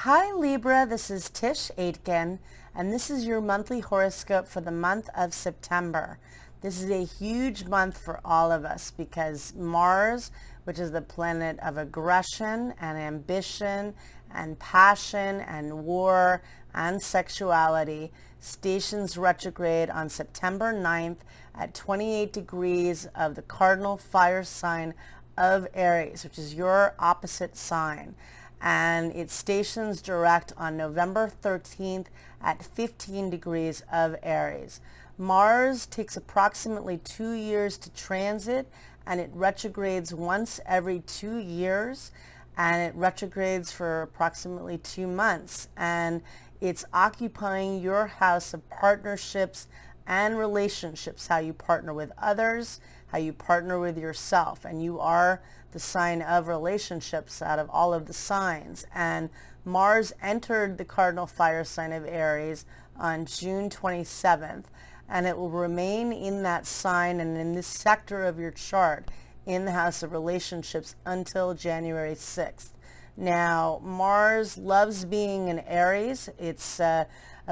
Hi Libra, this is Tisch Aitken, and this is your monthly horoscope for the month of September. This is a huge month for all of us because Mars, which is the planet of aggression and ambition and passion and war and sexuality, stations retrograde on September 9th at 28 degrees of the cardinal fire sign of Aries, which is your opposite sign, and it stations direct on November 13th at 15 degrees of Aries. Mars takes approximately 2 years to transit, and it retrogrades once every 2 years, and it retrogrades for approximately 2 months, and it's occupying your house of partnerships and relationships, how you partner with others, how you partner with yourself, and you are the sign of relationships out of all of the signs. And Mars entered the cardinal fire sign of Aries on June 27th, and it will remain in that sign and in this sector of your chart in the house of relationships until January 6th. Now, Mars loves being in Aries. It's a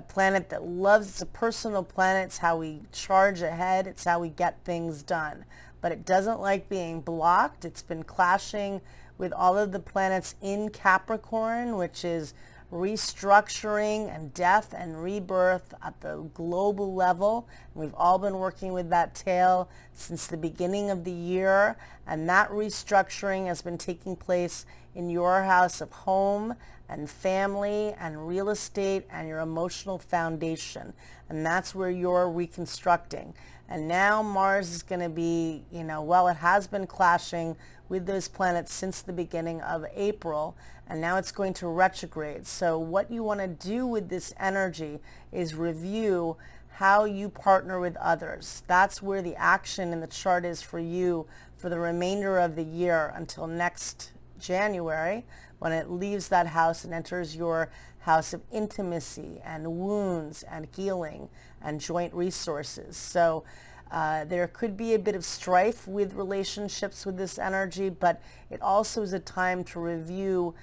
planet that loves, it's a personal planet. It's how we charge ahead. It's how we get things done. But it doesn't like being blocked. It's been clashing with all of the planets in Capricorn, which is restructuring and death and rebirth at the global level. We've all been working with that tale since the beginning of the year, and that restructuring has been taking place in your house of home and family and real estate and your emotional foundation, and that's where you're reconstructing. And now Mars is going to be, well, it has been clashing with those planets since the beginning of April, and now it's going to retrograde. So what you want to do with this energy is review how you partner with others. That's where the action in the chart is for you for the remainder of the year until next January, when it leaves that house and enters your house of intimacy and wounds and healing and joint resources. So there could be a bit of strife with relationships with this energy, but it also is a time to review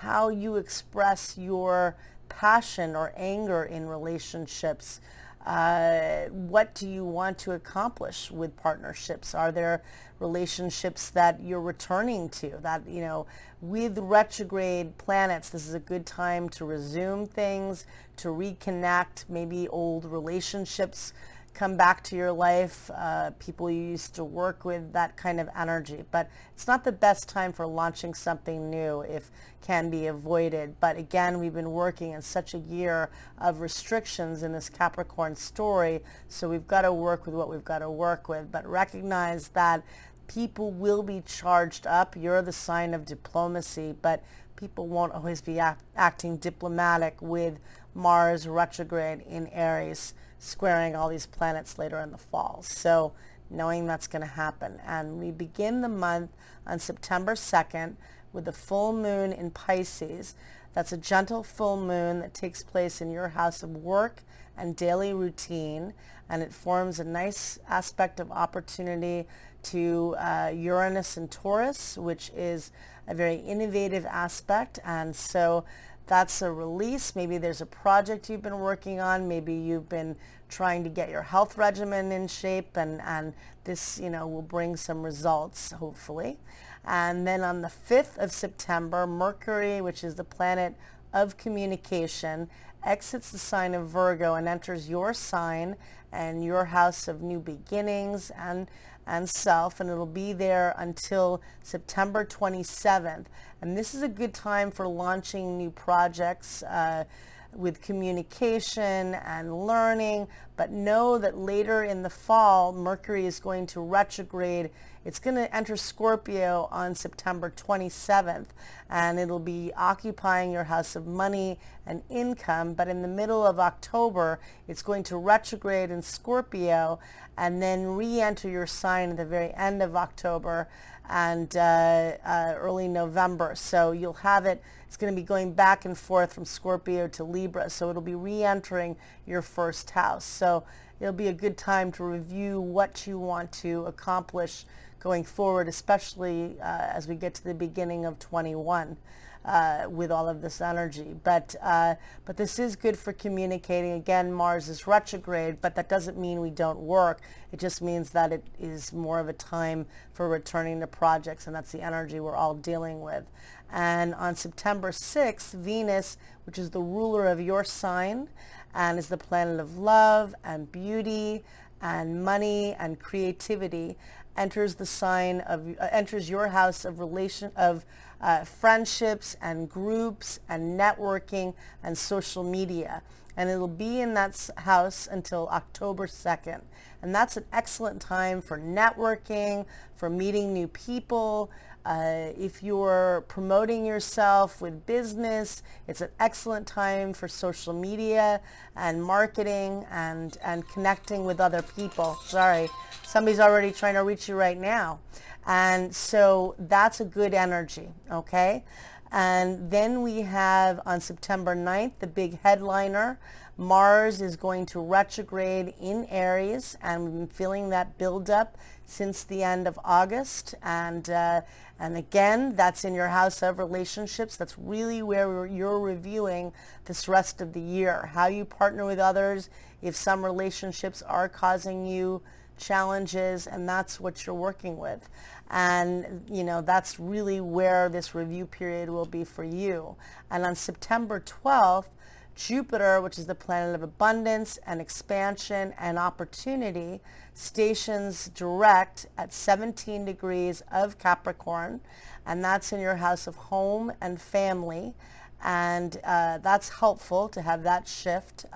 how you express your passion or anger in relationships. What do you want to accomplish with partnerships? Are there relationships that you're returning to that, with retrograde planets, this is a good time to resume things, to reconnect, maybe old relationships come back to your life, people you used to work with, that kind of energy. But it's not the best time for launching something new if can be avoided. But again, we've been working in such a year of restrictions in this Capricorn story, so we've got to work with what we've got to work with. But recognize that people will be charged up. You're the sign of diplomacy, but people won't always be acting diplomatic with Mars retrograde in Aries, squaring all these planets later in the fall. So knowing that's going to happen. And we begin the month on September 2nd with the full moon in Pisces. That's a gentle full moon that takes place in your house of work and daily routine, and it forms a nice aspect of opportunity to Uranus and Taurus, which is a very innovative aspect. And so that's a release. Maybe there's a project you've been working on. Maybe you've been trying to get your health regimen in shape, and this, will bring some results, hopefully. And then on the 5th of September, Mercury, which is the planet of communication, exits the sign of Virgo and enters your sign and your house of new beginnings and self, and it'll be there until September 27th. And this is a good time for launching new projects with communication and learning, but know that later in the fall, Mercury is going to retrograde. It's going to enter Scorpio on September 27th, and it'll be occupying your house of money and income, but in the middle of October, it's going to retrograde in Scorpio and then re-enter your sign at the very end of October and early November. So you'll have it, it's going to be going back and forth from Scorpio to Libra, so it'll be re-entering your first house. So it'll be a good time to review what you want to accomplish going forward, especially as we get to the beginning of 21. with all of this energy. But this is good for communicating. Again, Mars is retrograde, but that doesn't mean we don't work. It just means that it is more of a time for returning to projects, and that's the energy we're all dealing with. And on September 6th, Venus, which is the ruler of your sign and is the planet of love and beauty and money and creativity, enters the sign of enters your house of friendships and groups and networking and social media, and it'll be in that house until October 2nd. And that's an excellent time for networking, for meeting new people. If you're promoting yourself with business, it's an excellent time for social media and marketing and connecting with other people. Sorry, somebody's already trying to reach you right now. And so that's a good energy, okay? And then we have on September 9th, the big headliner. Mars is going to retrograde in Aries, and we've been feeling that build up since the end of August. And again, that's in your house of relationships. That's really where you're reviewing this rest of the year, how you partner with others, if some relationships are causing you challenges, and that's what you're working with. And that's really where this review period will be for you. And on September 12th, Jupiter, which is the planet of abundance and expansion and opportunity, stations direct at 17 degrees of Capricorn, and that's in your house of home and family. And that's helpful to have that shift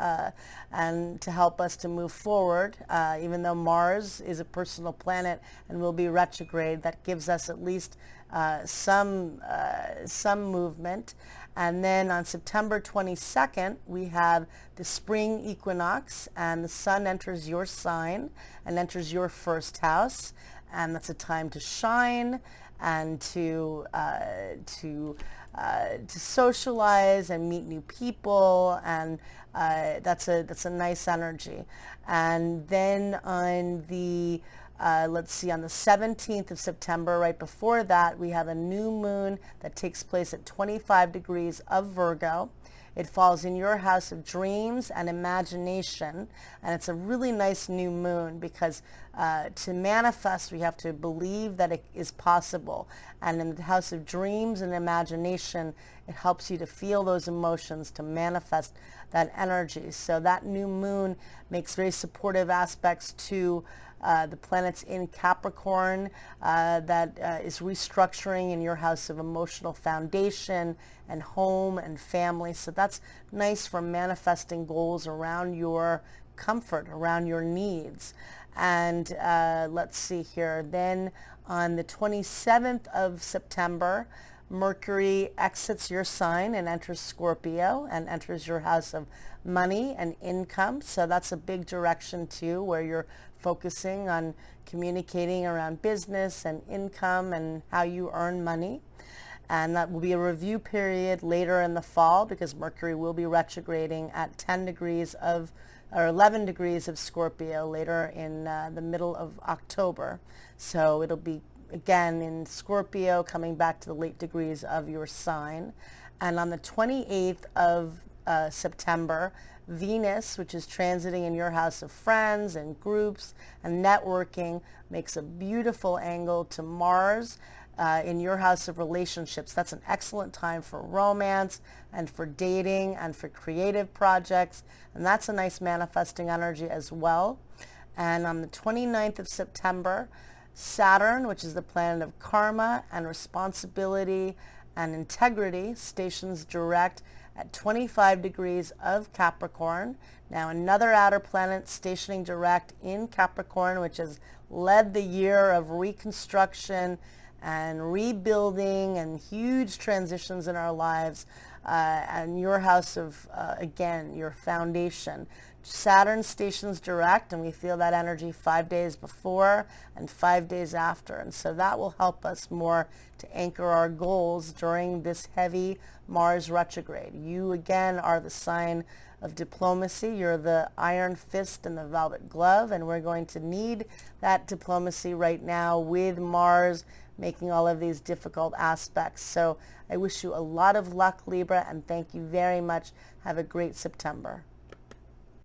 and to help us to move forward. Even though Mars is a personal planet and will be retrograde, that gives us at least some movement. And then on September 22nd, we have the spring equinox, and the sun enters your sign and enters your first house. And that's a time to shine and to socialize and meet new people, and that's a nice energy. And then on the let's see, on the 17th of September, right before that, we have a new moon that takes place at 25 degrees of Virgo. It falls in your house of dreams and imagination, and it's a really nice new moon because to manifest, we have to believe that it is possible. And in the house of dreams and imagination, it helps you to feel those emotions, to manifest that energy. So that new moon makes very supportive aspects to the planets in Capricorn that is restructuring in your house of emotional foundation and home and family. So that's nice for manifesting goals around your comfort, around your needs. And let's see here. Then on the 27th of September, Mercury exits your sign and enters Scorpio and enters your house of money and income. So that's a big direction too, where you're focusing on communicating around business and income and how you earn money. And that will be a review period later in the fall because Mercury will be retrograding at 11 degrees of Scorpio later in the middle of October. So it'll be again in Scorpio, coming back to the late degrees of your sign. And on the 28th of September, Venus, which is transiting in your house of friends and groups and networking, makes a beautiful angle to Mars in your house of relationships. That's an excellent time for romance and for dating and for creative projects, and that's a nice manifesting energy as well. And on the 29th of September, Saturn, which is the planet of karma and responsibility and integrity, stations direct at 25 degrees of Capricorn. Now another outer planet stationing direct in Capricorn, which has led the year of reconstruction and rebuilding and huge transitions in our lives, and your house of, again, your foundation. Saturn stations direct, and we feel that energy 5 days before and 5 days after. And so that will help us more to anchor our goals during this heavy Mars retrograde. You, again, are the sign of diplomacy. You're the iron fist and the velvet glove, and we're going to need that diplomacy right now with Mars making all of these difficult aspects. So I wish you a lot of luck, Libra, and thank you very much. Have a great September.